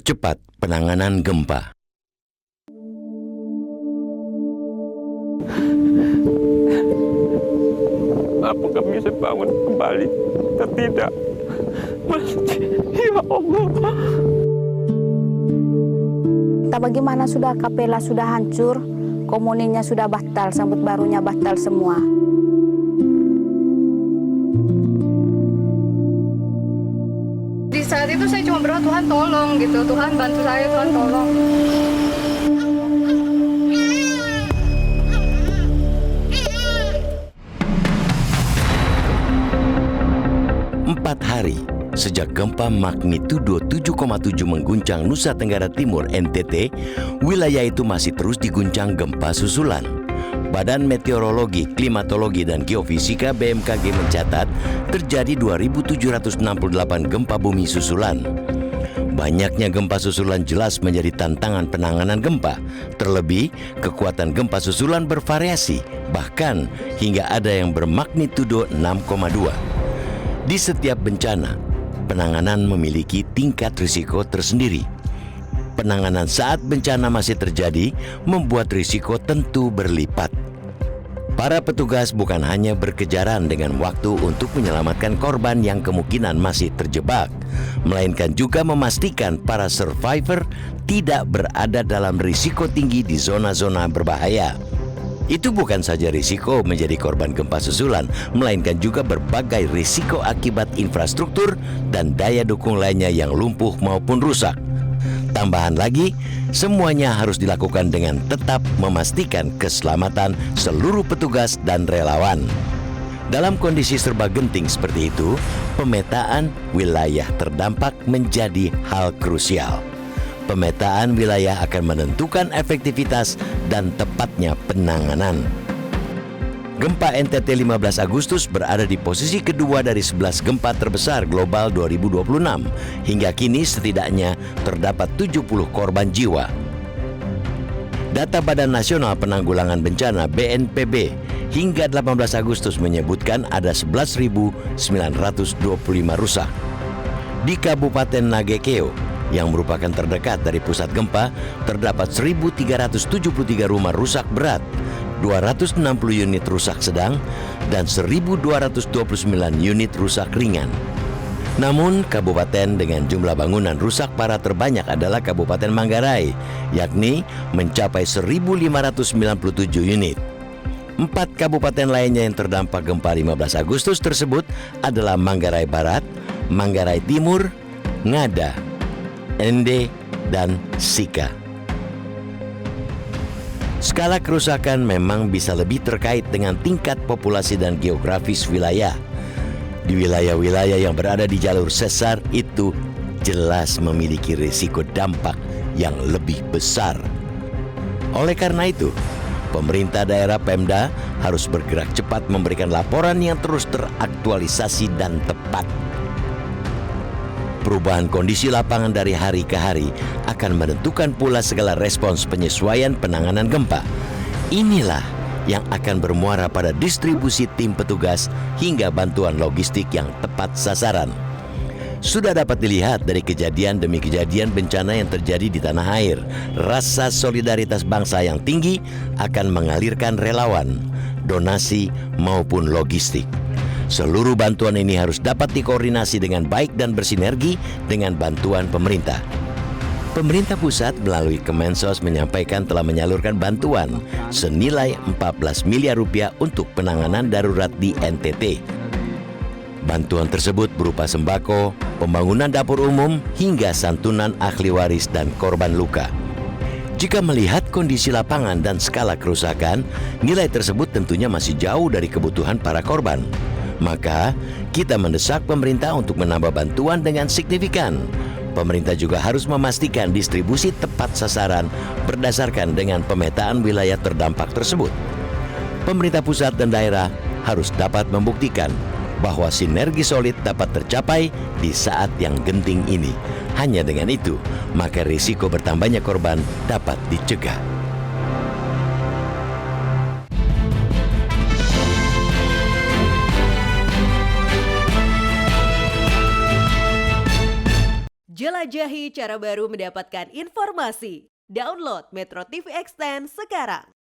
Cepat penanganan gempa. Apakah bisa bangun kembali atau tidak? Ya Allah. Tak bagaimana sudah kapela sudah hancur, komuninya sudah batal, sambut barunya batal semua. Di saat itu saya cuma berdoa, Tuhan tolong gitu, Tuhan bantu saya, Tuhan tolong. Empat hari sejak gempa magnitudo 7,7 mengguncang Nusa Tenggara Timur (NTT), wilayah itu masih terus diguncang gempa susulan. Badan Meteorologi, Klimatologi, dan Geofisika BMKG mencatat terjadi 2.768 gempa bumi susulan. Banyaknya gempa susulan jelas menjadi tantangan penanganan gempa. Terlebih, kekuatan gempa susulan bervariasi, bahkan hingga ada yang bermagnitudo 6,2. Di setiap bencana, penanganan memiliki tingkat risiko tersendiri. Penanganan saat bencana masih terjadi membuat risiko tentu berlipat. Para petugas bukan hanya berkejaran dengan waktu untuk menyelamatkan korban yang kemungkinan masih terjebak, melainkan juga memastikan para survivor tidak berada dalam risiko tinggi di zona-zona berbahaya. Itu bukan saja risiko menjadi korban gempa susulan, melainkan juga berbagai risiko akibat infrastruktur dan daya dukung lainnya yang lumpuh maupun rusak. Tambahan lagi, semuanya harus dilakukan dengan tetap memastikan keselamatan seluruh petugas dan relawan. Dalam kondisi serba genting seperti itu, pemetaan wilayah terdampak menjadi hal krusial. Pemetaan wilayah akan menentukan efektivitas dan tepatnya penanganan. Gempa NTT 15 Agustus berada di posisi kedua dari 11 gempa terbesar global 2026. Hingga kini setidaknya terdapat 70 korban jiwa. Data Badan Nasional Penanggulangan Bencana BNPB hingga 18 Agustus menyebutkan ada 11.925 rusak. Di Kabupaten Nagekeo, yang merupakan terdekat dari pusat gempa, terdapat 1.373 rumah rusak berat, 260 unit rusak sedang, dan 1.229 unit rusak ringan. Namun, kabupaten dengan jumlah bangunan rusak parah terbanyak adalah Kabupaten Manggarai, yakni mencapai 1.597 unit. 4 kabupaten lainnya yang terdampak gempa 15 Agustus tersebut adalah Manggarai Barat, Manggarai Timur, Ngada, Ende, dan Sika. Skala kerusakan memang bisa lebih terkait dengan tingkat populasi dan geografis wilayah. Di wilayah-wilayah yang berada di jalur sesar itu jelas memiliki risiko dampak yang lebih besar. Oleh karena itu, pemerintah daerah Pemda harus bergerak cepat memberikan laporan yang terus teraktualisasi dan tepat. Perubahan kondisi lapangan dari hari ke hari akan menentukan pula segala respons penyesuaian penanganan gempa. Inilah yang akan bermuara pada distribusi tim petugas hingga bantuan logistik yang tepat sasaran. Sudah dapat dilihat dari kejadian demi kejadian bencana yang terjadi di tanah air, rasa solidaritas bangsa yang tinggi akan mengalirkan relawan, donasi maupun logistik. Seluruh bantuan ini harus dapat dikoordinasi dengan baik dan bersinergi dengan bantuan pemerintah. Pemerintah pusat melalui Kemensos menyampaikan telah menyalurkan bantuan senilai 14 miliar rupiah untuk penanganan darurat di NTT. Bantuan tersebut berupa sembako, pembangunan dapur umum, hingga santunan ahli waris dan korban luka. Jika melihat kondisi lapangan dan skala kerusakan, nilai tersebut tentunya masih jauh dari kebutuhan para korban. Maka, kita mendesak pemerintah untuk menambah bantuan dengan signifikan. Pemerintah juga harus memastikan distribusi tepat sasaran berdasarkan dengan pemetaan wilayah terdampak tersebut. Pemerintah pusat dan daerah harus dapat membuktikan bahwa sinergi solid dapat tercapai di saat yang genting ini. Hanya dengan itu, maka risiko bertambahnya korban dapat dicegah. Jelajahi cara baru mendapatkan informasi. Download Metro TV Extend sekarang.